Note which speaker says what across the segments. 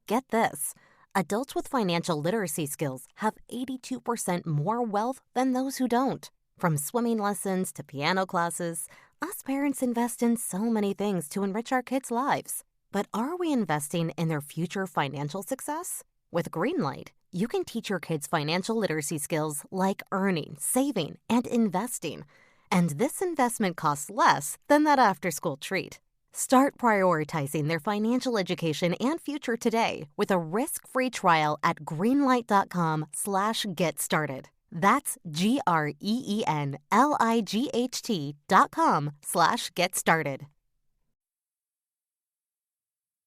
Speaker 1: Get this. Adults with financial literacy skills have 82% more wealth than those who don't. From swimming lessons to piano classes, us parents invest in so many things to enrich our kids' lives. But are we investing in their future financial success? With Greenlight, you can teach your kids financial literacy skills like earning, saving, and investing. And this investment costs less than that after-school treat. Start prioritizing their financial education and future today with a risk-free trial at greenlight.com/get-started. That's GREENLIGHT.com/get-started.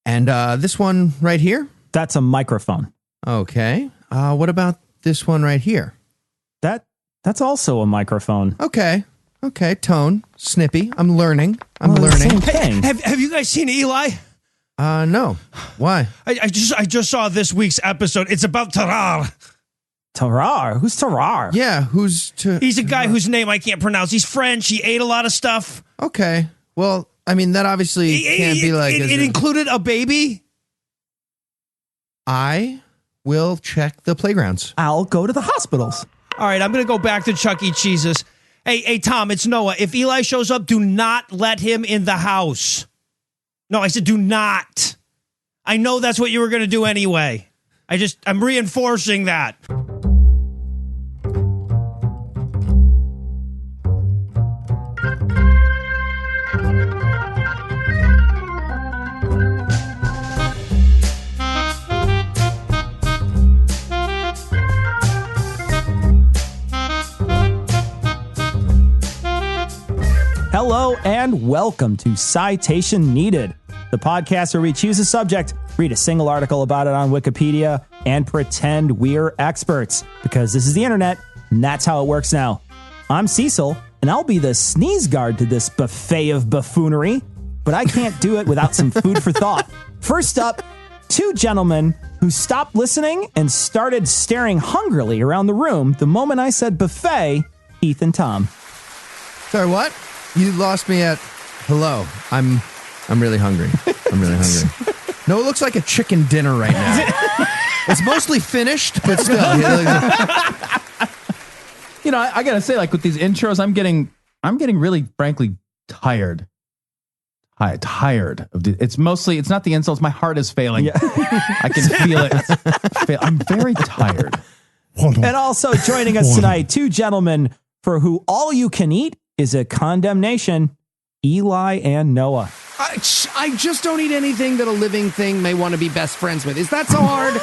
Speaker 2: And this one right here?
Speaker 3: That's a microphone.
Speaker 2: Okay. What about this one right here?
Speaker 3: That's also a microphone.
Speaker 2: Okay. Tone. Snippy. I'm learning.
Speaker 3: Same thing.
Speaker 4: Have you guys seen Eli?
Speaker 2: No. Why?
Speaker 4: I just saw this week's episode. It's about Tarare.
Speaker 3: Tarare? Who's Tarare?
Speaker 2: Yeah,
Speaker 4: He's a guy whose name I can't pronounce. He's French. He ate a lot of stuff.
Speaker 2: Okay. Well, I mean, that obviously can't be like...
Speaker 4: It included a baby?
Speaker 2: I will check the playgrounds.
Speaker 3: I'll go to the hospitals.
Speaker 4: All right, I'm going to go back to Chuck E. Cheese's. Hey, Tom, it's Noah. If Eli shows up, do not let him in the house. No, I said do not. I know that's what you were going to do anyway. I'm reinforcing that.
Speaker 3: Hello and welcome to Citation Needed, the podcast where we choose a subject, read a single article about it on Wikipedia, and pretend we're experts, because this is the internet, and that's how it works now. I'm Cecil, and I'll be the sneeze guard to this buffet of buffoonery, but I can't do it without some food for thought. First up, two gentlemen who stopped listening and started staring hungrily around the room the moment I said buffet, Heath and Tom.
Speaker 2: Sorry, what? You lost me at hello. I'm really hungry. No, it looks like a chicken dinner right now. It's mostly finished, but still.
Speaker 5: You know, I gotta say, like with these intros, I'm getting really, frankly, tired. Tired of it's not the insults. My heart is failing. Yeah. I can feel it. I'm very tired.
Speaker 3: And also joining us tonight, two gentlemen for who all you can eat is a condemnation, Eli and Noah.
Speaker 6: I just don't eat anything that a living thing may want to be best friends with. Is that so hard?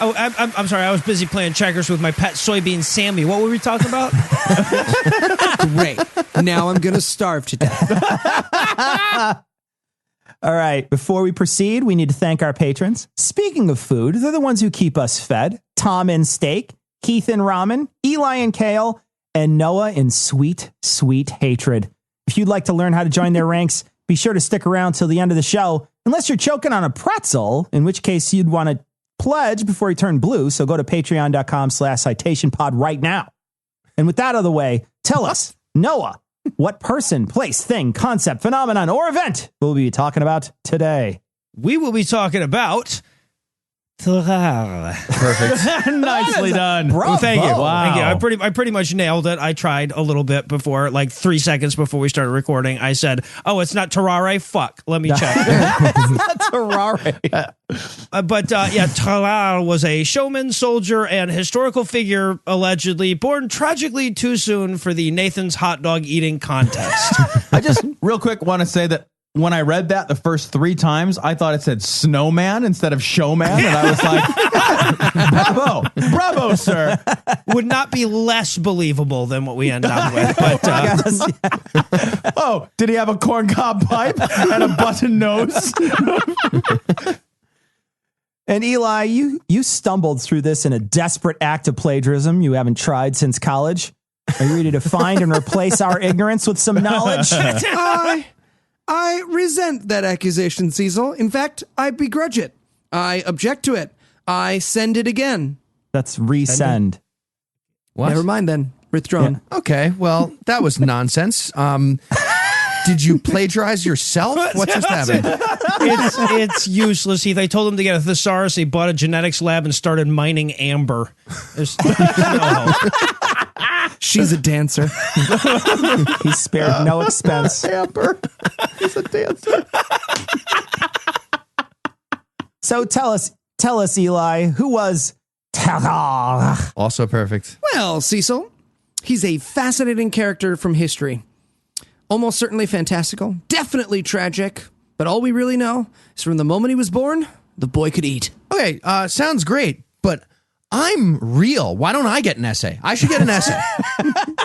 Speaker 4: I'm sorry. I was busy playing checkers with my pet soybean Sammy. What were we talking about?
Speaker 6: Great. Now I'm going to starve to death.
Speaker 3: All right. Before we proceed, we need to thank our patrons. Speaking of food, they're the ones who keep us fed. Tom in steak, Keith in ramen, Eli in kale, and Noah in sweet, sweet hatred. If you'd like to learn how to join their ranks, be sure to stick around till the end of the show, unless you're choking on a pretzel, in which case you'd want to pledge before you turn blue. So go to patreon.com/citationpod right now. And with that out of the way, tell us, Noah, what person, place, thing, concept, phenomenon, or event we'll be talking about today?
Speaker 4: We will be talking about Tarare.
Speaker 2: Perfect.
Speaker 4: Nicely done.
Speaker 3: Bravo.
Speaker 4: Thank you.
Speaker 3: Wow.
Speaker 4: Thank you. I pretty much nailed it. I tried a little bit before, like 3 seconds before we started recording. I said, "Oh, it's not Tarare. Fuck. Let me check."
Speaker 3: It's not Tarare.
Speaker 4: But Tarare was a showman, soldier, and historical figure allegedly born tragically too soon for the Nathan's hot dog eating contest.
Speaker 5: I just real quick want to say that when I read that the first 3 times, I thought it said snowman instead of showman. And I was like, bravo, sir.
Speaker 4: Would not be less believable than what we ended up with. But
Speaker 5: oh, did he have a corncob pipe and a button nose?
Speaker 3: And Eli, you stumbled through this in a desperate act of plagiarism you haven't tried since college. Are you ready to find and replace our ignorance with some knowledge?
Speaker 6: I resent that accusation, Cecil. In fact, I begrudge it. I object to it. I send it again.
Speaker 3: That's resend.
Speaker 2: What?
Speaker 6: Never mind then. Withdrawn.
Speaker 2: Yeah. Okay, well, that was nonsense. Did you plagiarize yourself? What's just happening?
Speaker 4: It's useless, Heath. I told him to get a thesaurus. He bought a genetics lab and started mining amber. There's no hope.
Speaker 6: She's a dancer.
Speaker 3: He spared no expense.
Speaker 5: Amber. He's a dancer.
Speaker 3: So tell us, Eli, who was Tarare?
Speaker 2: Also perfect.
Speaker 6: Well, Cecil, he's a fascinating character from history. Almost certainly fantastical, definitely tragic, but all we really know is from the moment he was born, the boy could eat.
Speaker 2: Okay, sounds great, but I'm real. Why don't I get an essay? I should get an essay.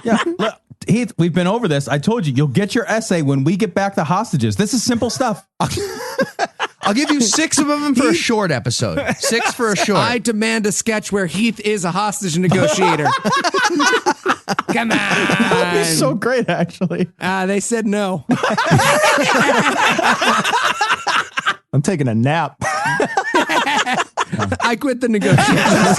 Speaker 5: Yeah, look, Heath, we've been over this. I told you, you'll get your essay when we get back the hostages. This is simple stuff.
Speaker 2: I'll give you 6 of them for a short episode. 6 for a short.
Speaker 6: I demand a sketch where Heath is a hostage negotiator. Come on.
Speaker 5: That would be so great, actually.
Speaker 6: They said no.
Speaker 3: I'm taking a nap.
Speaker 6: I quit the negotiations.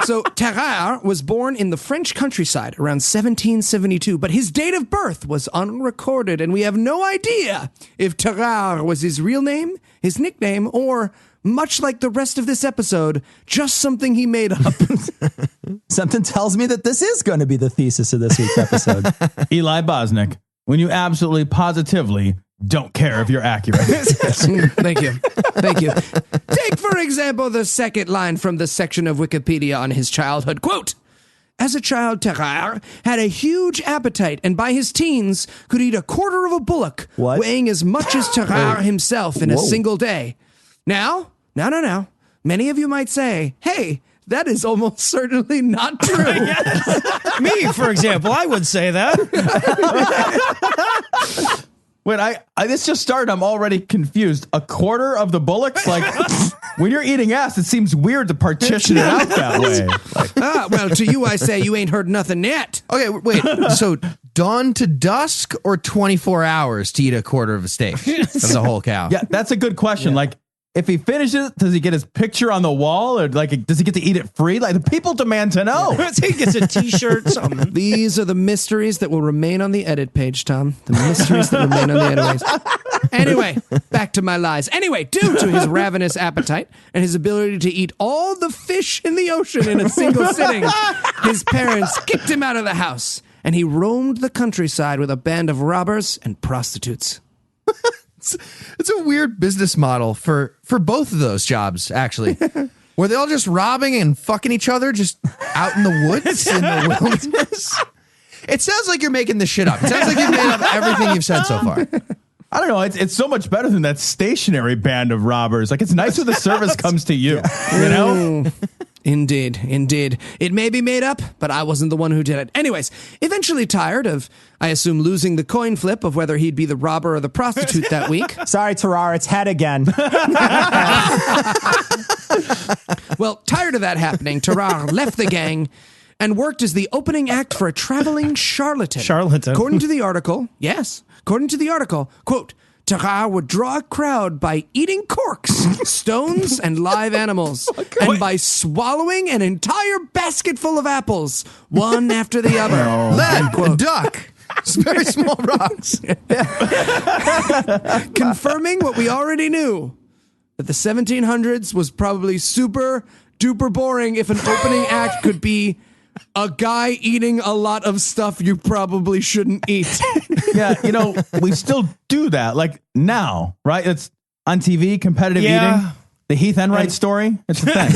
Speaker 6: So Tarare was born in the French countryside around 1772, but his date of birth was unrecorded, and we have no idea if Tarare was his real name, his nickname, or, much like the rest of this episode, just something he made up.
Speaker 3: Something tells me that this is going to be the thesis of this week's episode.
Speaker 5: Eli Bosnick, when you absolutely positively don't care if you're accurate.
Speaker 6: Thank you. Thank you. Take, for example, the second line from the section of Wikipedia on his childhood. Quote, as a child, Tarare had a huge appetite and by his teens could eat a quarter of a bullock,
Speaker 3: What?
Speaker 6: weighing as much as Tarare himself in a single day. Now, many of you might say, hey, that is almost certainly not true.
Speaker 4: Me, for example, I would say that.
Speaker 5: Wait, I this just started. I'm already confused. A quarter of the bullocks? Like, when you're eating ass, it seems weird to partition it out that way. Like,
Speaker 6: Well, to you I say you ain't heard nothing yet.
Speaker 2: Okay, wait. So dawn to dusk or 24 hours to eat a quarter of a steak of the whole cow?
Speaker 5: yeah, that's a good question. Yeah. Like, if he finishes, does he get his picture on the wall, or like, does he get to eat it free? Like, the people demand to know.
Speaker 4: He gets a T-shirt, something.
Speaker 6: These are the mysteries that will remain on the edit page, Tom. The mysteries that remain on the edit page. Anyway, back to my lies. Anyway, due to his ravenous appetite and his ability to eat all the fish in the ocean in a single sitting, his parents kicked him out of the house, and he roamed the countryside with a band of robbers and prostitutes.
Speaker 2: It's a weird business model for both of those jobs, actually. Were they all just robbing and fucking each other just out in the woods, in the wilderness? It sounds like you're making this shit up. It sounds like you've made up everything you've said so far.
Speaker 5: I don't know. It's so much better than that stationary band of robbers. Like, it's nice when the service comes to you, you know?
Speaker 6: Indeed. It may be made up, but I wasn't the one who did it. Anyways, eventually tired of, I assume, losing the coin flip of whether he'd be the robber or the prostitute that week.
Speaker 3: Sorry, Tarare, it's head again.
Speaker 6: Well, tired of that happening, Tarare left the gang and worked as the opening act for a traveling charlatan. According to the article, quote, Tarare would draw a crowd by eating corks, stones, and live animals, and by swallowing an entire basket full of apples, one after the other.
Speaker 2: Lead, a duck. It's very small rocks.
Speaker 6: Confirming what we already knew, that the 1700s was probably super duper boring if an opening act could be a guy eating a lot of stuff you probably shouldn't eat.
Speaker 5: Yeah, you know, we still do that. Like, now, right? It's on TV, competitive eating. The Heath Enright story. It's a thing.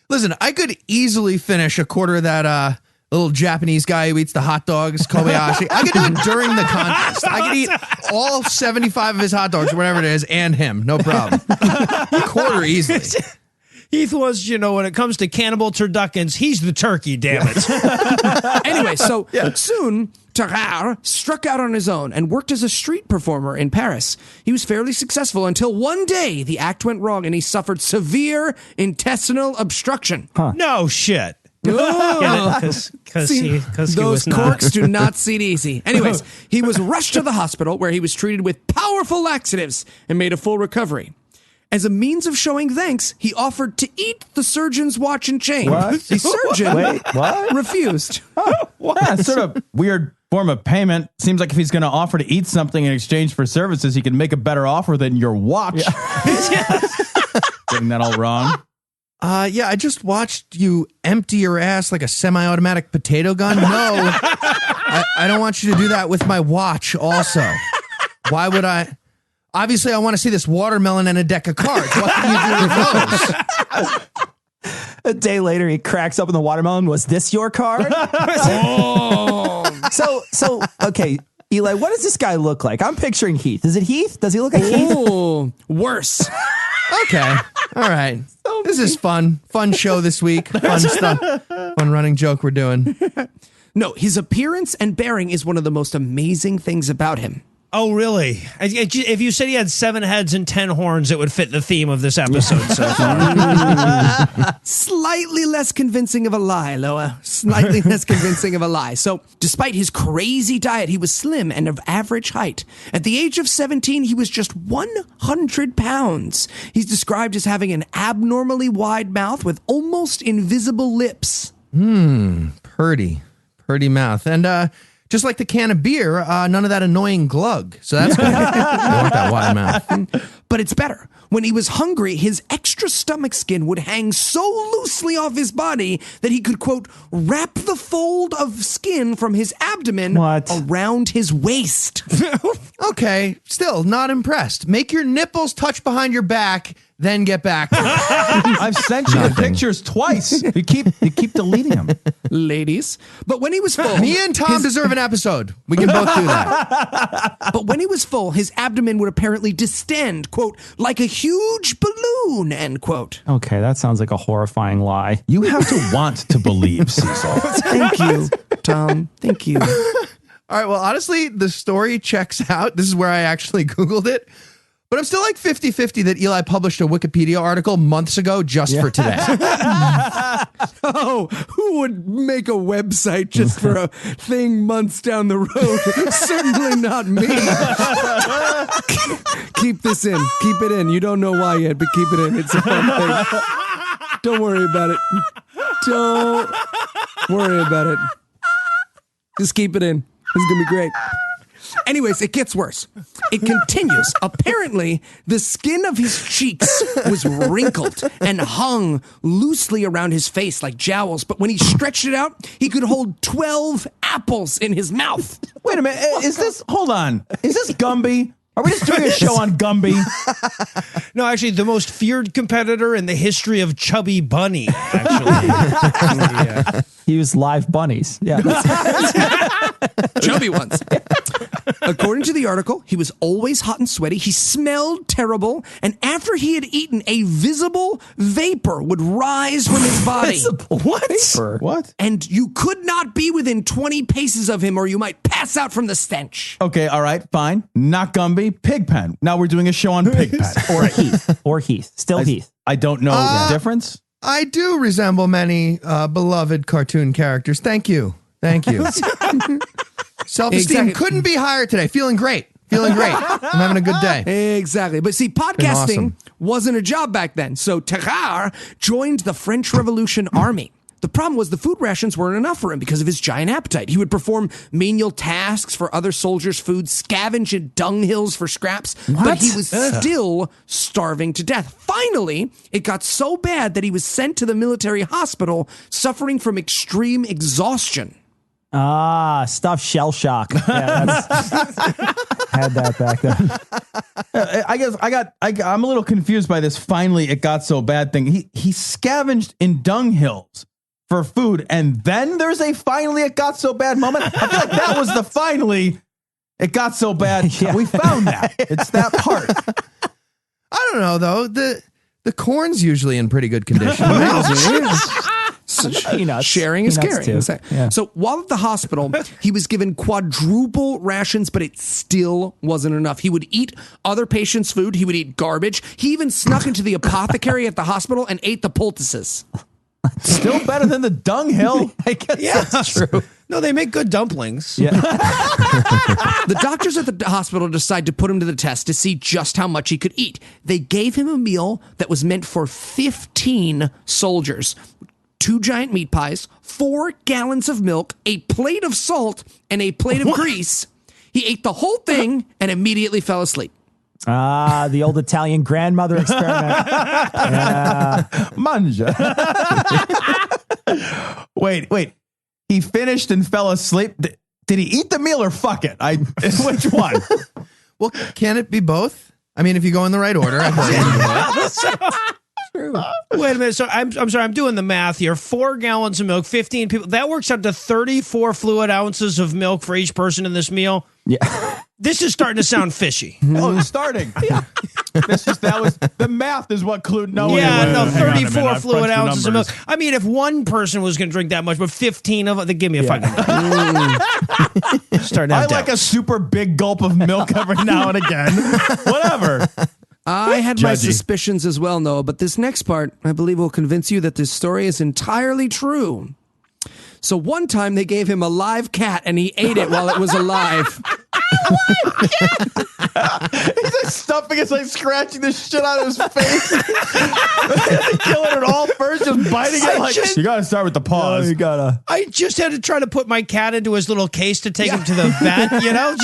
Speaker 2: Listen, I could easily finish a quarter of that little Japanese guy who eats the hot dogs, Kobayashi. I could do it during the contest. I could eat all 75 of his hot dogs, or whatever it is, and him. No problem. A quarter easily.
Speaker 4: Heath was, when it comes to cannibal turduckens, he's the turkey, damn it.
Speaker 6: Anyway, so soon, Tarare struck out on his own and worked as a street performer in Paris. He was fairly successful until one day the act went wrong and he suffered severe intestinal obstruction.
Speaker 4: No shit. Because he
Speaker 6: those
Speaker 4: was not.
Speaker 6: corks do not seat easy. Anyways, he was rushed to the hospital where he was treated with powerful laxatives and made a full recovery. As a means of showing thanks, he offered to eat the surgeon's watch and chain.
Speaker 3: What?
Speaker 6: The surgeon
Speaker 3: Wait, what?
Speaker 6: refused.
Speaker 5: Yeah, sort of weird form of payment. Seems like if he's going to offer to eat something in exchange for services, he can make a better offer than your watch. Yeah. Getting that all wrong.
Speaker 2: Yeah, I just watched you empty your ass like a semi-automatic potato gun. No, I don't want you to do that with my watch also. Why would I? Obviously, I want to see this watermelon and a deck of cards. What can you do with those?
Speaker 3: A day later, he cracks open the watermelon. Was this your card? So, okay, Eli, what does this guy look like? I'm picturing Heath. Is it Heath? Does he look like Heath?
Speaker 6: Oh, worse.
Speaker 2: Okay. All right. This is fun. Fun show this week. Fun stuff. Fun running joke we're doing.
Speaker 6: No, his appearance and bearing is one of the most amazing things about him.
Speaker 4: Oh, really? If you said he had 7 heads and 10 horns, it would fit the theme of this episode so far.
Speaker 6: Slightly less convincing of a lie, Loa. Slightly less convincing of a lie. So, despite his crazy diet, he was slim and of average height. At the age of 17, he was just 100 pounds. He's described as having an abnormally wide mouth with almost invisible lips.
Speaker 2: Purdy mouth. And, just like the can of beer, none of that annoying glug. So that's good. I want that wide mouth.
Speaker 6: But it's better. When he was hungry, his extra stomach skin would hang so loosely off his body that he could, quote, wrap the fold of skin from his abdomen around his waist.
Speaker 2: Okay, still not impressed. Make your nipples touch behind your back, then get back.
Speaker 5: I've sent you the pictures twice. You keep deleting them.
Speaker 6: Ladies. But when he was full...
Speaker 2: Me and Tom deserve an episode. We can both do that.
Speaker 6: But when he was full, his abdomen would apparently distend, quote, like a huge balloon, end quote.
Speaker 3: Okay, that sounds like a horrifying lie.
Speaker 5: You have to want to believe, Cecil.
Speaker 6: Thank you, Tom. Thank you.
Speaker 2: All right, well, honestly, the story checks out. This is where I actually Googled it. But I'm still like 50-50 that Eli published a Wikipedia article months ago just for today.
Speaker 6: Oh, who would make a website just for a thing months down the road? Certainly not me. Keep this in. Keep it in. You don't know why yet, but keep it in. It's a fun thing. Don't worry about it. Don't worry about it. Just keep it in. This is going to be great. Anyways, it gets worse. It continues. Apparently, the skin of his cheeks was wrinkled and hung loosely around his face like jowls. But when he stretched it out, he could hold 12 apples in his mouth.
Speaker 5: Wait a minute. Hold on. Is this Gumby? Are we just doing a show on Gumby?
Speaker 4: No, actually, the most feared competitor in the history of Chubby Bunny, actually.
Speaker 3: He used live bunnies. Yeah.
Speaker 6: Chubby ones. According to the article, he was always hot and sweaty. He smelled terrible. And after he had eaten, a visible vapor would rise from his body.
Speaker 3: What? Vapor?
Speaker 5: What?
Speaker 6: And you could not be within 20 paces of him or you might pass out from the stench.
Speaker 5: Okay, all right, fine. Not Gumby, Pigpen. Now we're doing a show on Pigpen.
Speaker 3: Or Heath. Still Heath.
Speaker 5: I don't know the difference.
Speaker 2: I do resemble many beloved cartoon characters. Thank you. Self-esteem couldn't be higher today. Feeling great. I'm having a good day.
Speaker 6: Exactly. But see, podcasting wasn't a job back then. So Tarrare joined the French Revolution Army. The problem was the food rations weren't enough for him because of his giant appetite. He would perform menial tasks for other soldiers' food, scavenge in dunghills for scraps, but he was still starving to death. Finally, it got so bad that he was sent to the military hospital suffering from extreme exhaustion.
Speaker 3: Stuffed shell shock. Yeah, had that back then.
Speaker 5: I guess I'm a little confused by this. Finally, it got so bad thing. He scavenged in dunghills for food, and then there's a finally it got so bad moment. I feel like that was the finally it got so bad. Yeah. We found that. It's that part.
Speaker 2: I don't know though. The corn's usually in pretty good condition.
Speaker 6: Sharing is caring.
Speaker 3: Yeah.
Speaker 6: So while at the hospital, he was given quadruple rations, but it still wasn't enough. He would eat other patients' food. He would eat garbage. He even snuck into the apothecary at the hospital and ate the poultices.
Speaker 5: Still better than the dunghill.
Speaker 3: I guess that's true.
Speaker 4: No, they make good dumplings.
Speaker 3: Yeah.
Speaker 6: The doctors at the hospital decided to put him to the test to see just how much he could eat. They gave him a meal that was meant for 15 soldiers. 2 giant meat pies, 4 gallons of milk, a plate of salt, and a plate of grease. He ate the whole thing and immediately fell asleep.
Speaker 3: Ah, the old Italian grandmother experiment.
Speaker 5: Manja. Wait. He finished and fell asleep. Did he eat the meal or fuck it? Which one?
Speaker 2: Well, can it be both? I mean, if you go in the right order, I
Speaker 4: Wait a minute. So I'm sorry. I'm doing the math here. 4 gallons of milk, 15 people. That works out to 34 fluid ounces of milk for each person in this meal.
Speaker 3: Yeah.
Speaker 4: This is starting to sound fishy.
Speaker 5: Oh, it's starting. Yeah. The math is what clued no.
Speaker 4: Yeah, no, 34 fluid ounces of milk. I mean, if one person was going to drink that much, but 15 of it, then give me a fucking. Starting
Speaker 5: I like a super big gulp of milk every now and again. Whatever.
Speaker 6: I had my suspicions as well, Noah, but this next part, I believe, will convince you that this story is entirely true. So one time they gave him a live cat and he ate it while it was alive.
Speaker 5: He's like stuffing it, like scratching the shit out of his face. Killing it all first, just biting it. Like, you gotta start with the paws.
Speaker 3: You gotta.
Speaker 4: I just had to try to put my cat into his little case to take him to the vet, you know?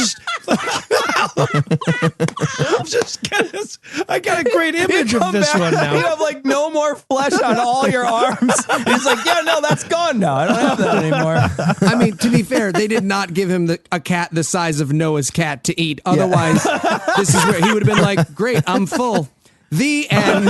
Speaker 4: I got a great image of this one now.
Speaker 3: You have like no more flesh on all your arms. He's like, yeah, no, that's gone now. I don't have that anymore.
Speaker 6: I mean, to be fair, they did not give him a cat the size of Noah's cat to eat. Otherwise, this is where he would have been like, great, I'm full. The end.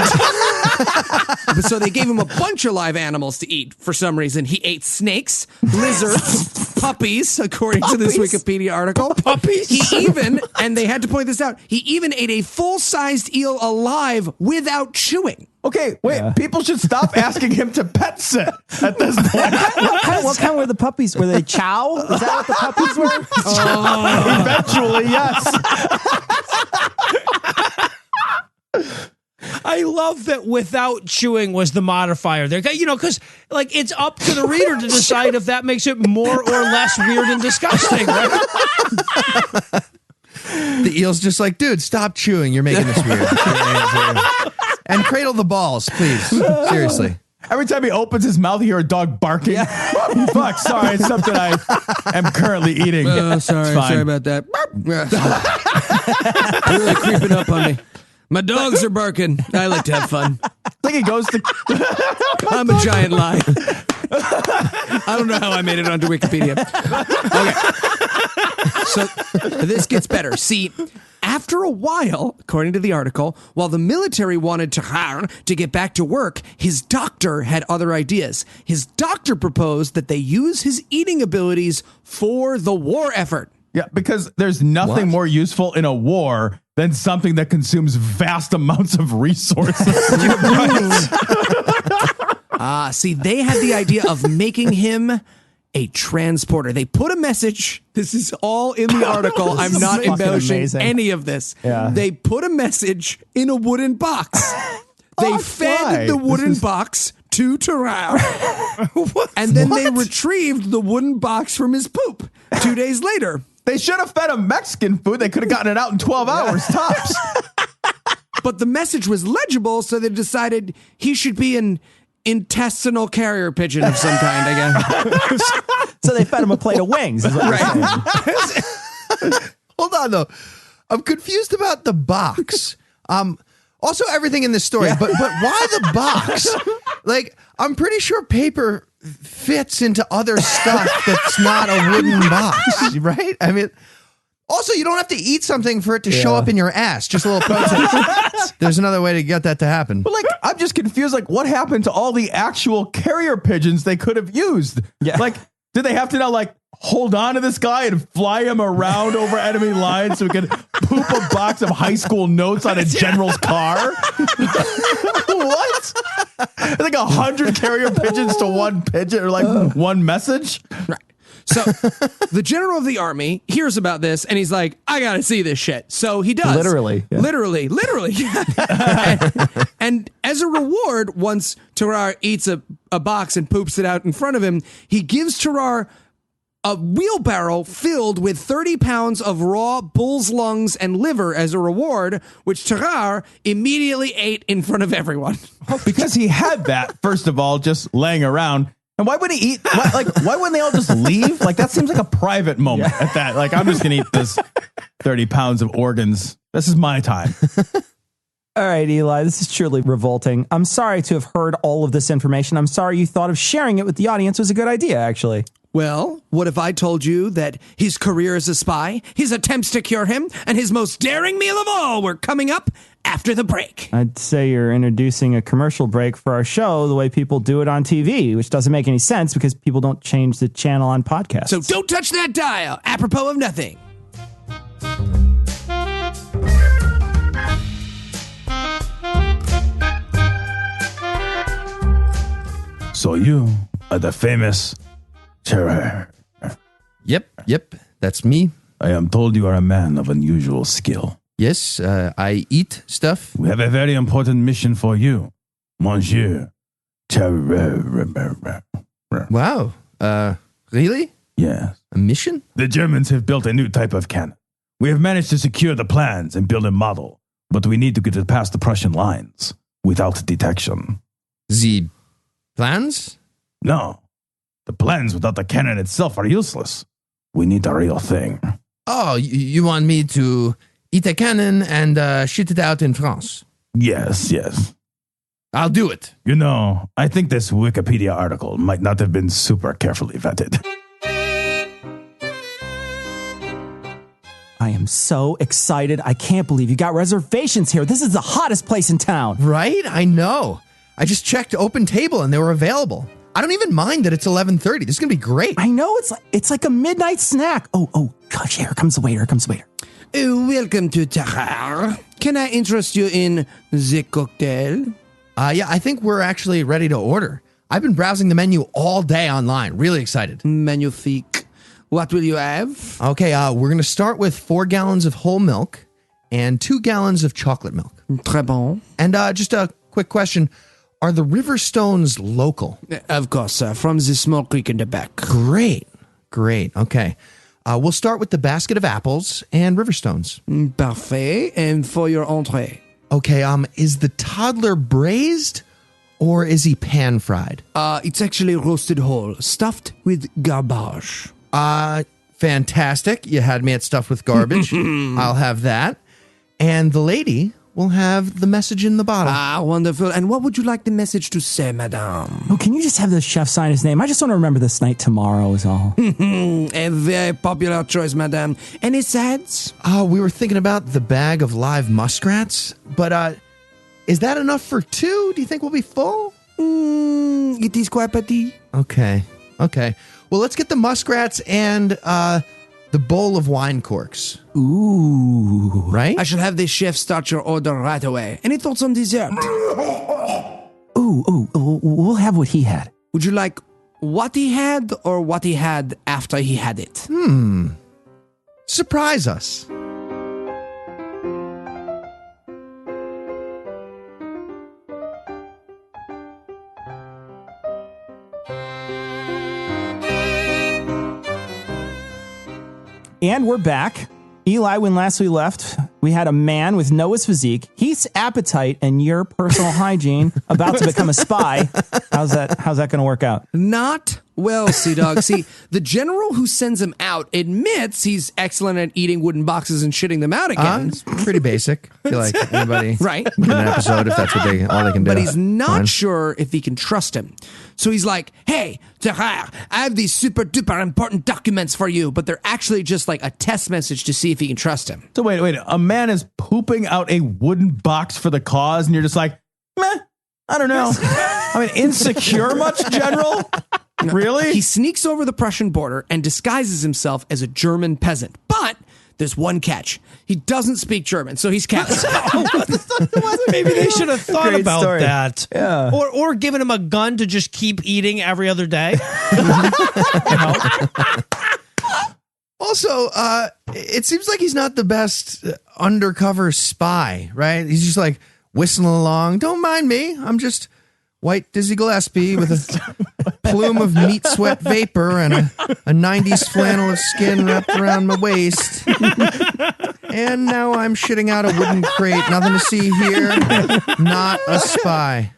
Speaker 6: So they gave him a bunch of live animals to eat for some reason. He ate snakes, lizards, puppies, according to this Wikipedia article.
Speaker 4: Puppies?
Speaker 6: He even, and they had to point this out, he even ate a full-sized eel alive without chewing.
Speaker 5: Okay, wait. Yeah. People should stop asking him to pet sit at this point.
Speaker 3: What kind were the puppies? Were they chow? Is that what the puppies were?
Speaker 5: Eventually, yes.
Speaker 4: I love that without chewing was the modifier there. You know, because like it's up to the reader to decide if that makes it more or less weird and disgusting, right?
Speaker 2: The eel's just like, dude, stop chewing. You're making this weird. And cradle the balls, please. Seriously.
Speaker 5: Every time he opens his mouth, you hear a dog barking. Yeah. Fuck, sorry, it's something I am currently eating.
Speaker 6: Sorry about that. Really creeping up on me. My dogs are barking. I like to have fun.
Speaker 5: I think he goes to...
Speaker 6: I'm a giant lion. I don't know how I made it onto Wikipedia. Okay. So this gets better. See, after a while, according to the article, while the military wanted Tarrare to get back to work, his doctor had other ideas. His doctor proposed that they use his eating abilities for the war effort.
Speaker 5: Yeah, because there's nothing more useful in a war than something that consumes vast amounts of resources.
Speaker 6: See, they had the idea of making him a transporter. They put a message. This is all in the article. I'm not embellishing any of this. Yeah. They put a message in a wooden box. They fed the wooden box to Tarare. And then they retrieved the wooden box from his poop 2 days later.
Speaker 5: They should have fed him Mexican food. They could have gotten it out in 12 hours tops.
Speaker 6: But the message was legible, so they decided he should be an intestinal carrier pigeon of some kind, I guess.
Speaker 3: So they fed him a plate of wings. Is what
Speaker 2: Hold on, though. I'm confused about the box. Also, everything in this story, but why the box? Like, I'm pretty sure paper fits into other stuff that's not a wooden box, right? I mean, also, you don't have to eat something for it to show up in your ass. Just a little pro tip. There's another way to get that to happen.
Speaker 5: But like, I'm just confused. Like, what happened to all the actual carrier pigeons they could have used? Yeah. Like, did they have to now like hold on to this guy and fly him around over enemy lines so we could poop a box of high school notes on a general's car? What? It's like 100 carrier pigeons to one pigeon or like one message?
Speaker 6: Right. So the general of the army hears about this and he's like, I got to see this shit. So he does.
Speaker 3: Literally. Yeah.
Speaker 6: Literally. And as a reward, once Tarare eats a box and poops it out in front of him, he gives Tarare a wheelbarrow filled with 30 pounds of raw bull's lungs and liver as a reward, which Tarrare immediately ate in front of everyone.
Speaker 5: Because he had that, first of all, just laying around. And why would he eat? Why wouldn't they all just leave? Like, that seems like a private moment at that. Like, I'm just going to eat this 30 pounds of organs. This is my time.
Speaker 3: All right, Eli, this is truly revolting. I'm sorry to have heard all of this information. I'm sorry you thought of sharing it with the audience was a good idea, actually.
Speaker 6: Well, what if I told you that his career as a spy, his attempts to cure him, and his most daring meal of all were coming up after the break?
Speaker 3: I'd say you're introducing a commercial break for our show the way people do it on TV, which doesn't make any sense because people don't change the channel on podcasts.
Speaker 6: So don't touch that dial, apropos of nothing.
Speaker 5: So you are the famous Tarrare.
Speaker 2: Yep, that's me.
Speaker 5: I am told you are a man of unusual skill.
Speaker 2: Yes, I eat stuff.
Speaker 5: We have a very important mission for you, Monsieur Tarrare.
Speaker 2: Wow, really?
Speaker 5: Yes.
Speaker 2: A mission?
Speaker 5: The Germans have built a new type of cannon. We have managed to secure the plans and build a model, but we need to get it past the Prussian lines without detection.
Speaker 2: The plans?
Speaker 5: No. The plans without the cannon itself are useless. We need the real thing.
Speaker 2: Oh, you want me to eat a cannon and shit it out in France?
Speaker 5: Yes.
Speaker 2: I'll do it.
Speaker 5: You know, I think this Wikipedia article might not have been super carefully vetted.
Speaker 3: I am so excited. I can't believe you got reservations here. This is the hottest place in town.
Speaker 2: Right? I know. I just checked Open Table and they were available. I don't even mind that it's 11:30. This is going to be great.
Speaker 3: I know, it's like a midnight snack. Oh, gosh, here comes the waiter.
Speaker 6: Welcome to Tarrare. Can I interest you in the cocktail?
Speaker 2: Yeah, I think we're actually ready to order. I've been browsing the menu all day online. Really excited.
Speaker 6: Magnifique. What will you have?
Speaker 2: Okay, we're going to start with 4 gallons of whole milk and 2 gallons of chocolate milk.
Speaker 6: Très bon.
Speaker 2: And just a quick question. Are the river stones local?
Speaker 6: Of course, sir. From the small creek in the back.
Speaker 2: Great. Okay. We'll start with the basket of apples and river stones.
Speaker 6: Parfait. And for your entree?
Speaker 2: Okay, is the toddler braised or is he pan fried?
Speaker 6: It's actually roasted whole, stuffed with garbage.
Speaker 2: Fantastic. You had me at stuffed with garbage. I'll have that. And the lady will have the message in the bottle.
Speaker 6: Wonderful. And what would you like the message to say, madame?
Speaker 3: Oh, can you just have the chef sign his name? I just want to remember this night tomorrow is all.
Speaker 6: A very popular choice, madame. Any sides?
Speaker 2: We were thinking about the bag of live muskrats, but is that enough for 2? Do you think we'll be full?
Speaker 6: It is quite petit.
Speaker 2: Okay. Well, let's get the muskrats and the bowl of wine corks.
Speaker 3: Ooh.
Speaker 2: Right?
Speaker 6: I shall have the chef start your order right away. Any thoughts on dessert?
Speaker 3: Ooh, we'll have what he had.
Speaker 6: Would you like what he had or what he had after he had it?
Speaker 2: Surprise us.
Speaker 3: And we're back. Eli, when last we left, we had a man with Noah's physique, Heath's appetite, and your personal hygiene about to become a spy. How's that going to work out?
Speaker 6: Not well, Sea Dog. See, the general who sends him out admits he's excellent at eating wooden boxes and shitting them out again.
Speaker 2: It's pretty basic. I feel like anybody
Speaker 6: right?
Speaker 2: in an episode, if that's all they can do.
Speaker 6: But he's not
Speaker 2: Fine.
Speaker 6: sure if he can trust him. So he's like, hey, Tarrare, I have these super duper important documents for you, but they're actually just like a test message to see if he can trust him.
Speaker 5: So wait, a man is pooping out a wooden box for the cause, and you're just like, meh, I don't know. I mean, insecure much, General? Really?
Speaker 6: He sneaks over the Prussian border and disguises himself as a German peasant. But there's one catch. He doesn't speak German, so he's captured.
Speaker 4: Maybe they should have thought
Speaker 3: Great
Speaker 4: about
Speaker 3: story.
Speaker 4: that.
Speaker 3: Yeah.
Speaker 4: Or given him a gun to just keep eating every other day.
Speaker 2: Also, it seems like he's not the best undercover spy, right? He's just like whistling along. Don't mind me. I'm just White Dizzy Gillespie with a plume of meat sweat vapor and a 90s flannel of skin wrapped around my waist. And now I'm shitting out a wooden crate. Nothing to see here. Not a spy.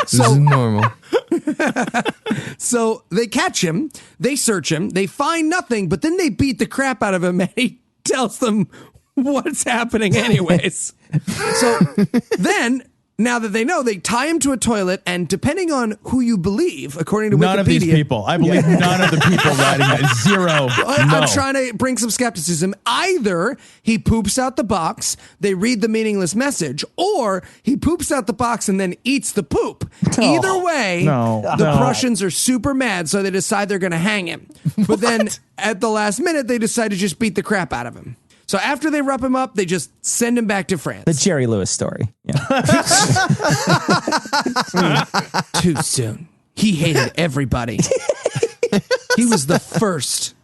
Speaker 2: This is normal.
Speaker 6: So they catch him, they search him, they find nothing, but then they beat the crap out of him and he tells them what's happening anyways. So then, now that they know, they tie him to a toilet, and depending on who you believe, according to Wikipedia...
Speaker 5: None of these people. I believe none of the people writing that. Zero.
Speaker 6: I'm trying to bring some skepticism. Either he poops out the box, they read the meaningless message, or he poops out the box and then eats the poop. Either way, the Prussians are super mad, so they decide they're going to hang him. But then at the last minute, they decide to just beat the crap out of him. So after they rough him up, they just send him back to France.
Speaker 3: The Jerry Lewis story. Yeah.
Speaker 6: Too soon. He hated everybody. He was the first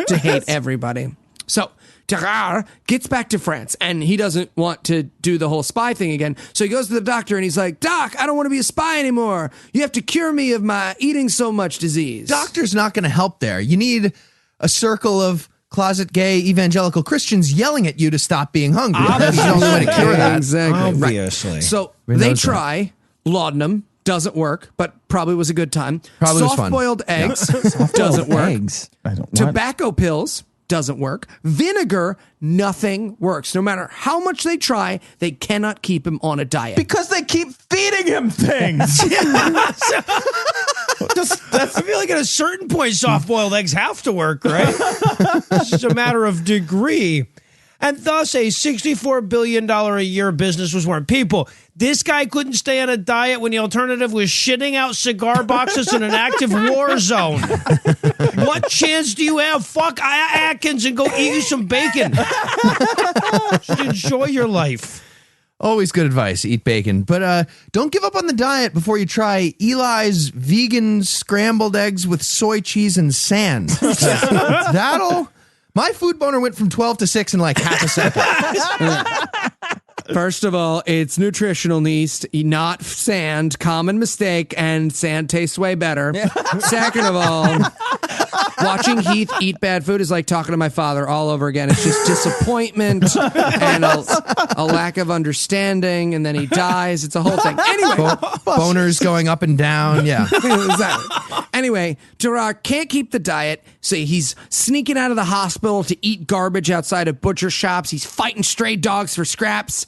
Speaker 6: to hate everybody. So Tarrare gets back to France, and he doesn't want to do the whole spy thing again. So he goes to the doctor, and he's like, Doc, I don't want to be a spy anymore. You have to cure me of my eating so much disease.
Speaker 2: Doctor's not going to help there. You need a circle of closet gay evangelical Christians yelling at you to stop being hungry. That's the only way to cure that.
Speaker 6: Exactly.
Speaker 4: Obviously.
Speaker 6: Right. So they try laudanum, doesn't work, but probably was a good time.
Speaker 2: Probably was fun.
Speaker 6: Soft-boiled eggs doesn't work.
Speaker 3: Eggs.
Speaker 6: Tobacco pills doesn't work. Vinegar, nothing works. No matter how much they try, they cannot keep him on a diet.
Speaker 5: Because they keep feeding him things.
Speaker 4: I feel like at a certain point, soft-boiled eggs have to work, right? It's just a matter of degree. And thus, a $64 billion a year business was born. People, this guy couldn't stay on a diet when the alternative was shitting out cigar boxes in an active war zone. What chance do you have? Fuck Atkins and go eat you some bacon. Just enjoy your life.
Speaker 2: Always good advice. Eat bacon. But don't give up on the diet before you try Eli's vegan scrambled eggs with soy cheese and sand. My food boner went from 12 to 6 in like half a second.
Speaker 6: First of all, it's nutritional yeast, not sand. Common mistake, and sand tastes way better. Second of all, watching Heath eat bad food is like talking to my father all over again. It's just disappointment and a lack of understanding, and then he dies. It's a whole thing. Anyway.
Speaker 2: Boners going up and down. Yeah.
Speaker 6: Exactly. Anyway, Tarrare can't keep the diet, so he's sneaking out of the hospital to eat garbage outside of butcher shops. He's fighting stray dogs for scraps.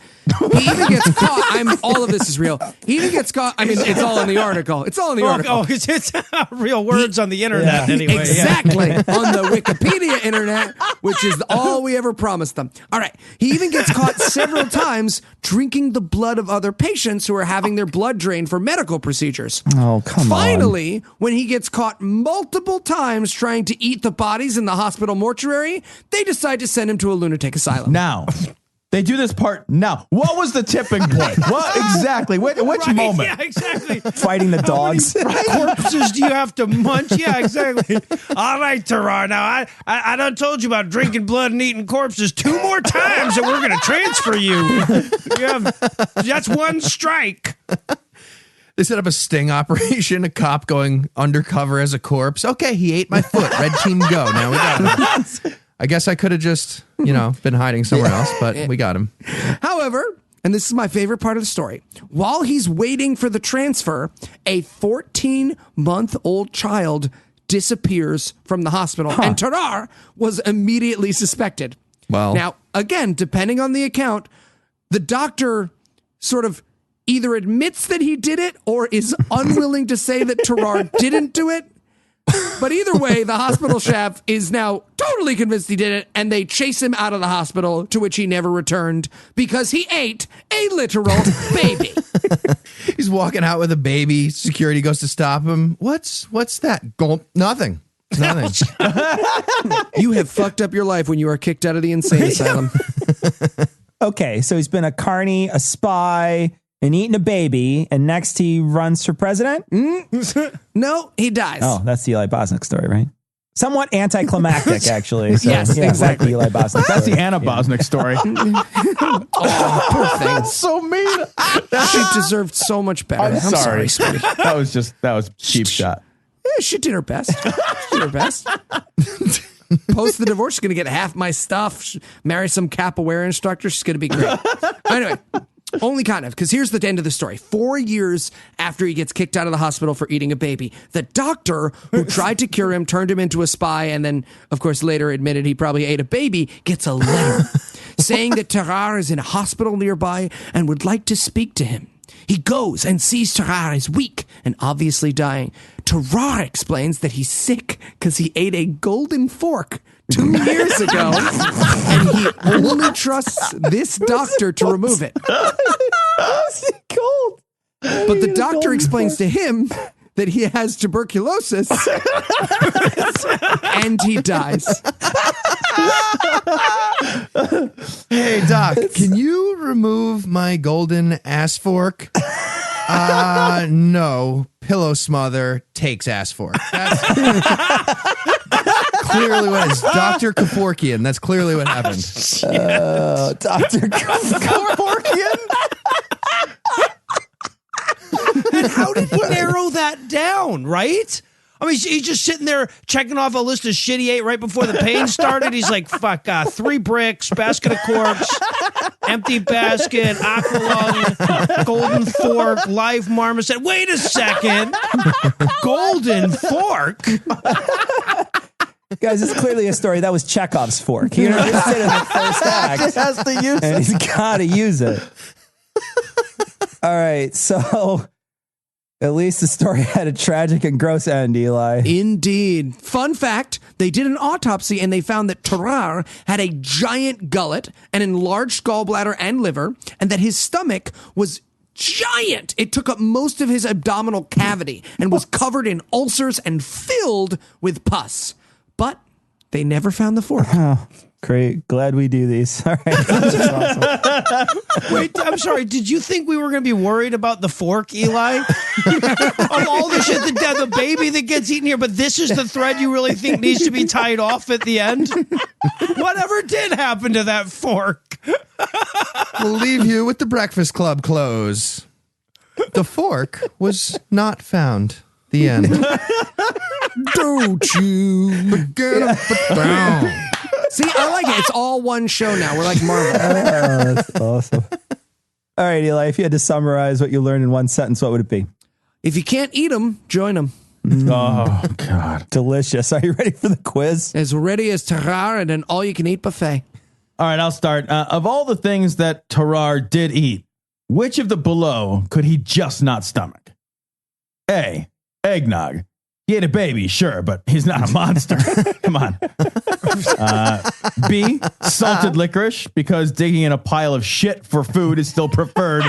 Speaker 6: He even gets caught. All of this is real. He even gets caught. I mean, it's all in the article. It's all in the article.
Speaker 4: Oh, it's real words on the internet anyway.
Speaker 6: Exactly. On the Wikipedia internet, which is all we ever promised them. All right. He even gets caught several times drinking the blood of other patients who are having their blood drained for medical procedures.
Speaker 3: Oh, come on.
Speaker 6: Finally, when he gets caught multiple times trying to eat the bodies in the hospital mortuary, they decide to send him to a lunatic asylum.
Speaker 5: Now, they do this part now. What was the tipping point? What exactly? Which moment?
Speaker 4: Yeah, exactly.
Speaker 3: Fighting the dogs.
Speaker 4: Corpses do you have to munch? Yeah, exactly. All right, Tarrare. Now, I done told you about drinking blood and eating corpses 2 more times, and we're going to transfer you. That's 1 strike.
Speaker 2: They set up a sting operation, a cop going undercover as a corpse. Okay, he ate my foot. Red team go. Now we got him. I guess I could have just, been hiding somewhere else, but we got him.
Speaker 6: However, and this is my favorite part of the story, while he's waiting for the transfer, a 14-month-old child disappears from the hospital, and Tarrare was immediately suspected.
Speaker 2: Well,
Speaker 6: now, again, depending on the account, the doctor sort of either admits that he did it or is unwilling to say that Tarrare didn't do it. But either way, the hospital chef is now totally convinced he did it, and they chase him out of the hospital, to which he never returned because he ate a literal baby.
Speaker 2: He's walking out with a baby. Security goes to stop him. What's that? Gulp. Nothing. Nothing.
Speaker 6: You have fucked up your life when you are kicked out of the insane asylum.
Speaker 3: Okay, so he's been a carny, a spy, and eating a baby, and next he runs for president?
Speaker 6: No, he dies.
Speaker 3: Oh, that's the Eli Bosnick story, right? Somewhat anticlimactic, actually. So,
Speaker 6: Yes,
Speaker 3: yeah,
Speaker 6: exactly.
Speaker 3: Like the Eli Bosnick
Speaker 5: That's
Speaker 3: story.
Speaker 5: the Anna Bosnick story.
Speaker 6: Oh, poor thing.
Speaker 5: That's so mean.
Speaker 6: She deserved so much better.
Speaker 5: I'm sorry.
Speaker 6: sweetie.
Speaker 5: That was cheap shot.
Speaker 6: Yeah, she did her best. She did her best. Post the divorce, she's going to get half my stuff. Marry some capoeira instructor. She's going to be great. Anyway, only kind of, because here's the end of the story. 4 years after he gets kicked out of the hospital for eating a baby, the doctor who tried to cure him, turned him into a spy, and then, of course, later admitted he probably ate a baby, gets a letter saying that Tarare is in a hospital nearby and would like to speak to him. He goes and sees Tarare is weak and obviously dying. Tarare explains that he's sick because he ate a golden fork 2 years ago, and he only trusts this doctor to remove it.
Speaker 3: Cold.
Speaker 6: But the doctor explains to him that he has tuberculosis, and he dies.
Speaker 2: Hey, Doc, can you remove my golden ass fork? No. Pillow smother takes ass fork. That's clearly what is. Dr. Kevorkian. That's clearly what happened.
Speaker 3: Dr.
Speaker 5: Kevorkian?
Speaker 4: And how did he narrow that down, right? I mean, he's just sitting there checking off a list of shit he ate right before the pain started. He's like, fuck, 3 bricks, basket of corks, empty basket, aqualung, golden fork, live marmoset. Wait a second. Golden fork?
Speaker 3: Guys, it's clearly a story. That was Chekhov's fork. He introduced it in the first act.
Speaker 5: Has to use
Speaker 3: And he's got to use it. All right, so at least the story had a tragic and gross end, Eli.
Speaker 6: Indeed. Fun fact, they did an autopsy and they found that Tarare had a giant gullet, an enlarged gallbladder and liver, and that his stomach was giant. It took up most of his abdominal cavity and was covered in ulcers and filled with pus. But they never found the fork.
Speaker 3: Oh, great. Glad we do these. All right. That's just awesome.
Speaker 4: Wait, I'm sorry. Did you think we were going to be worried about the fork, Eli? Of all the shit, the baby that gets eaten here, but this is the thread you really think needs to be tied off at the end? Whatever did happen to that fork?
Speaker 2: We'll leave you with the Breakfast Club close. The fork was not found. The end.
Speaker 6: Don't you forget about See, I like it. It's all one show now. We're like Marvel.
Speaker 3: Oh, that's awesome. All right, Eli, if you had to summarize what you learned in one sentence, what would it be?
Speaker 6: If you can't eat them, join them.
Speaker 5: Oh, God.
Speaker 3: Delicious. Are you ready for the quiz?
Speaker 6: As ready as Tarare and an all-you-can-eat buffet.
Speaker 5: All right, I'll start. Of all the things that Tarare did eat, which of the below could he just not stomach? A, eggnog. He ate a baby, sure, but he's not a monster. Come on. B, salted licorice, because digging in a pile of shit for food is still preferred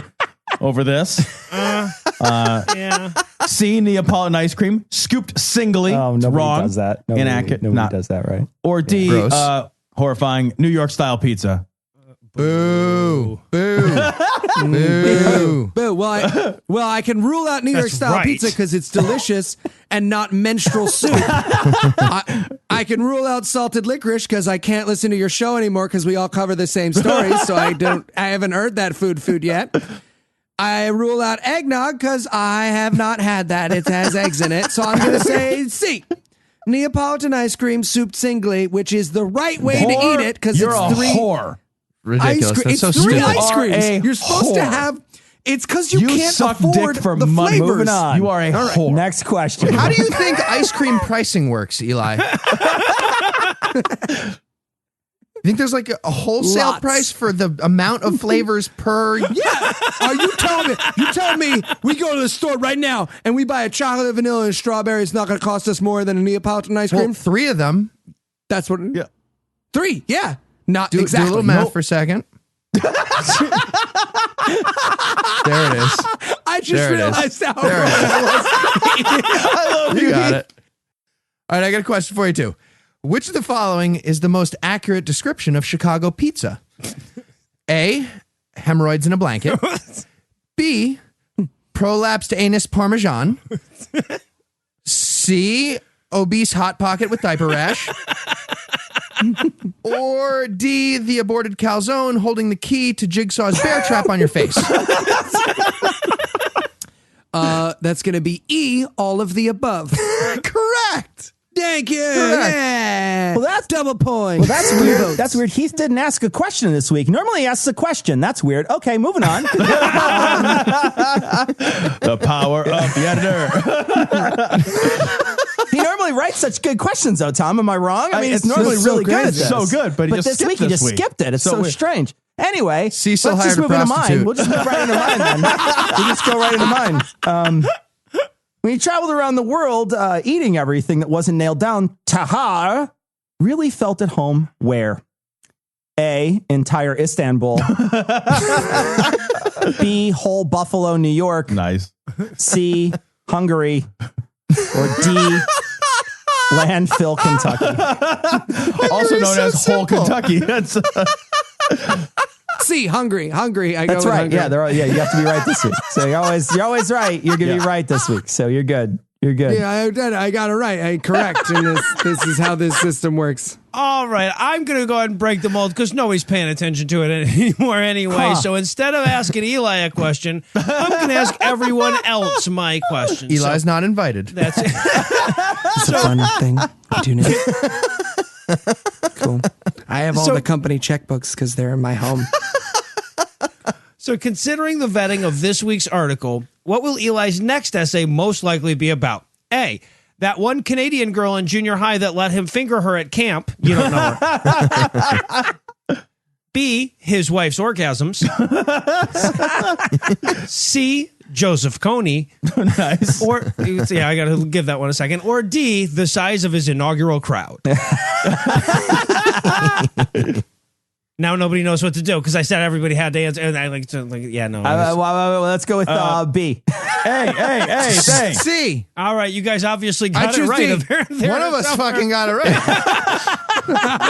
Speaker 5: over this.
Speaker 4: Yeah.
Speaker 5: C, Neapolitan ice cream, scooped singly.
Speaker 3: Oh,
Speaker 5: It's
Speaker 3: nobody
Speaker 5: wrong.
Speaker 3: does that. Nobody,
Speaker 5: Inaccurate.
Speaker 3: Nobody
Speaker 5: Not.
Speaker 3: does that, right?
Speaker 5: Or D,
Speaker 2: Gross.
Speaker 5: horrifying, New York style pizza.
Speaker 2: Boo. Boo. Boo.
Speaker 6: Boo. Well, I can rule out New York style
Speaker 4: right.
Speaker 6: pizza because it's delicious and not menstrual soup. I can rule out salted licorice because I can't listen to your show anymore because we all cover the same stories. So I haven't heard that food yet. I rule out eggnog because I have not had that. It has eggs in it. So I'm going to say C. Neapolitan ice cream souped singly, which is the right way to eat it because
Speaker 5: You're
Speaker 6: it's
Speaker 5: a
Speaker 6: 3
Speaker 5: whore.
Speaker 2: Ridiculous.
Speaker 6: ice cream.
Speaker 2: That's so
Speaker 6: It's 3
Speaker 2: stupid.
Speaker 6: ice creams.
Speaker 5: A
Speaker 6: You're supposed to
Speaker 5: whore.
Speaker 6: have. It's because you can't
Speaker 5: suck
Speaker 6: afford
Speaker 5: dick for
Speaker 6: the
Speaker 5: money.
Speaker 6: flavors.
Speaker 3: Moving on.
Speaker 5: You are a whore.
Speaker 3: Next question.
Speaker 2: How do you think ice cream pricing works, Eli? You think there's like a wholesale
Speaker 6: Lots.
Speaker 2: price for the amount of flavors per?
Speaker 6: Yeah. Are you telling me we go to the store right now and we buy a chocolate, vanilla, and strawberry? It's not going to cost us more than a Neapolitan ice cream?
Speaker 2: Well, 3 of them.
Speaker 6: That's what.
Speaker 5: Yeah.
Speaker 6: 3. Yeah. Not
Speaker 2: Do
Speaker 6: exactly.
Speaker 2: a little math
Speaker 6: Nope.
Speaker 2: for a second. There it is.
Speaker 6: I just
Speaker 2: There it is.
Speaker 6: realized how
Speaker 2: There it is.
Speaker 6: I love
Speaker 2: You got it. All right, I got a question for you too. Which of the following is the most accurate description of Chicago pizza? A, hemorrhoids in a blanket. B, prolapsed anus parmesan. C, obese hot pocket with diaper rash? Or D, the aborted calzone holding the key to Jigsaw's bear trap on your face?
Speaker 6: That's going to be E, all of the above.
Speaker 2: Correct.
Speaker 6: Thank you.
Speaker 2: Correct.
Speaker 6: Yeah.
Speaker 3: Well, that's
Speaker 6: double point.
Speaker 3: Well, that's weird. That's weird. Heath didn't ask a question this week. Normally he asks a question. That's weird. Okay, moving on.
Speaker 5: The power of the editor.
Speaker 3: He normally writes such good questions, though, Tom. Am I wrong? I mean, it's normally
Speaker 5: just so
Speaker 3: really
Speaker 5: great.
Speaker 3: good at
Speaker 5: It's
Speaker 3: this.
Speaker 5: so good, but he just
Speaker 3: this
Speaker 5: skipped
Speaker 3: week he
Speaker 5: this
Speaker 3: just
Speaker 5: week.
Speaker 3: skipped it. It's so
Speaker 5: weird.
Speaker 3: strange. Anyway,
Speaker 2: Cecil
Speaker 3: let's just
Speaker 2: hired a
Speaker 3: move into
Speaker 2: prostitute.
Speaker 3: mine. We'll just move right into mine, then. We'll just go right into mine. When he traveled around the world eating everything that wasn't nailed down, Tarrare really felt at home where? A, entire Istanbul. B, whole Buffalo, New York.
Speaker 5: Nice.
Speaker 3: C, Hungary. Or D, landfill, Kentucky.
Speaker 5: Also known as Whole Kentucky. That's
Speaker 6: C, hungry. I
Speaker 3: That's
Speaker 6: go with
Speaker 3: right.
Speaker 6: hungry.
Speaker 3: Yeah, you have to be right this week. So you're always right. You're gonna be right this week. So you're good. You're good.
Speaker 6: Yeah, I got it right. I correct. And this is how this system works.
Speaker 4: All right, I'm going to go ahead and break the mold because nobody's paying attention to it anymore anyway. So instead of asking Eli a question, I'm going to ask everyone else my question.
Speaker 2: Eli's not invited.
Speaker 4: That's it.
Speaker 6: It's a fun thing. Tune in. Cool. I have all the company checkbooks because they're in my home.
Speaker 4: So considering the vetting of this week's article, what will Eli's next essay most likely be about? A, that one Canadian girl in junior high that let him finger her at camp. You don't know her. B, his wife's orgasms. C, Joseph Kony.
Speaker 5: nice.
Speaker 4: Or, yeah, I got to give that one a second. Or D, the size of his inaugural crowd. Now nobody knows what to do because I said everybody had to answer. And I yeah, no.
Speaker 3: Let's go with B.
Speaker 5: Hey, thanks.
Speaker 2: C.
Speaker 4: All right, you guys obviously got it
Speaker 2: choose
Speaker 4: right.
Speaker 2: D. One of us fucking got it right.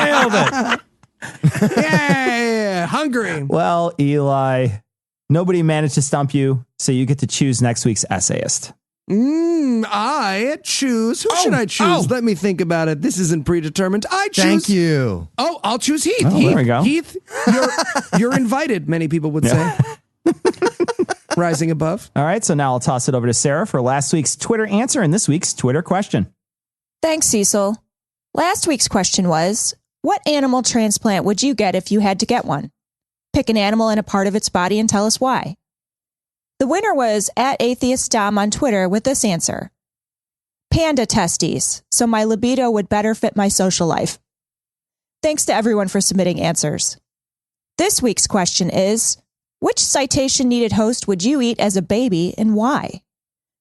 Speaker 4: Nailed it.
Speaker 6: Yeah, hungry.
Speaker 3: Well, Eli, nobody managed to stump you, so you get to choose next week's essayist.
Speaker 6: I choose. Who should I choose? Let me think about it. This isn't predetermined. I choose.
Speaker 2: Thank you.
Speaker 6: Oh, I'll choose Heath.
Speaker 3: Oh,
Speaker 6: Heath,
Speaker 3: there we go.
Speaker 6: Heath, you're invited, many people would say. Rising above.
Speaker 3: All right, so now I'll toss it over to Sarah for last week's Twitter answer and this week's Twitter question.
Speaker 7: Thanks, Cecil. Last week's question was, what animal transplant would you get if you had to get one? Pick an animal and a part of its body and tell us why. The winner was @AtheistDom on Twitter with this answer. Panda testes, so my libido would better fit my social life. Thanks to everyone for submitting answers. This week's question is, which citation-needed host would you eat as a baby and why?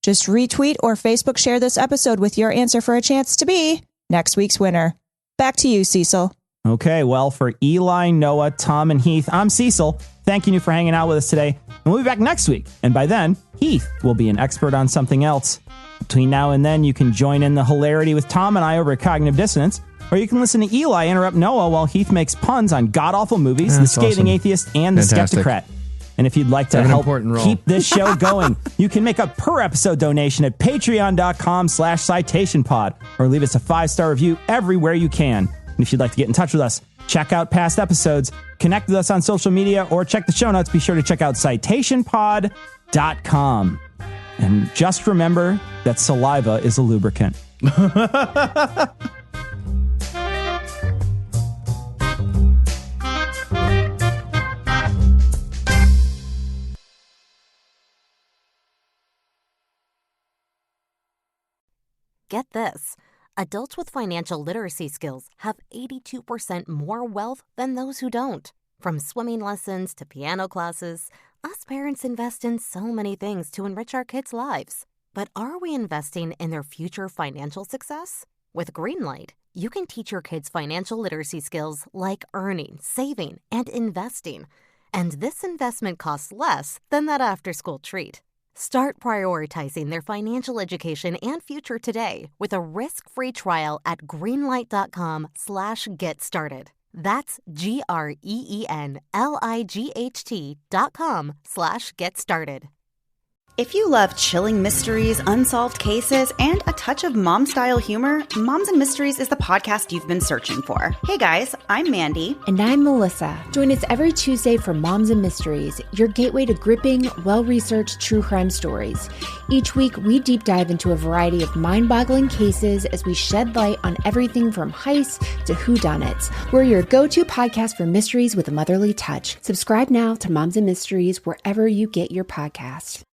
Speaker 7: Just retweet or Facebook share this episode with your answer for a chance to be next week's winner. Back to you, Cecil.
Speaker 3: Okay, well, for Eli, Noah, Tom, and Heath, I'm Cecil. Thanking you for hanging out with us today. And we'll be back next week. And by then, Heath will be an expert on something else. Between now and then, you can join in the hilarity with Tom and I over at Cognitive Dissonance, or you can listen to Eli interrupt Noah while Heath makes puns on god-awful movies, The Scathing
Speaker 2: awesome.
Speaker 3: Atheist, and The
Speaker 2: Fantastic.
Speaker 3: Skeptocrat. And if you'd like to
Speaker 2: Have an
Speaker 3: help
Speaker 2: important role.
Speaker 3: keep this show going, you can make a per-episode donation at patreon.com/citationpod, or leave us a 5-star review everywhere you can. And if you'd like to get in touch with us, check out past episodes, connect with us on social media, or check the show notes. Be sure to check out citationpod.com. And just remember that saliva is a lubricant.
Speaker 1: Get this. Adults with financial literacy skills have 82% more wealth than those who don't. From swimming lessons to piano classes, us parents invest in so many things to enrich our kids' lives. But are we investing in their future financial success? With Greenlight, you can teach your kids financial literacy skills like earning, saving, and investing. And this investment costs less than that after-school treat. Start prioritizing their financial education and future today with a risk-free trial at greenlight.com/get-started. That's GREENLIGHT.com/get-started.
Speaker 8: If you love chilling mysteries, unsolved cases, and a touch of mom-style humor, Moms and Mysteries is the podcast you've been searching for. Hey guys, I'm Mandy.
Speaker 9: And I'm Melissa. Join us every Tuesday for Moms and Mysteries, your gateway to gripping, well-researched true crime stories. Each week, we deep dive into a variety of mind-boggling cases as we shed light on everything from heists to whodunits. We're your go-to podcast for mysteries with a motherly touch. Subscribe now to Moms and Mysteries wherever you get your podcasts.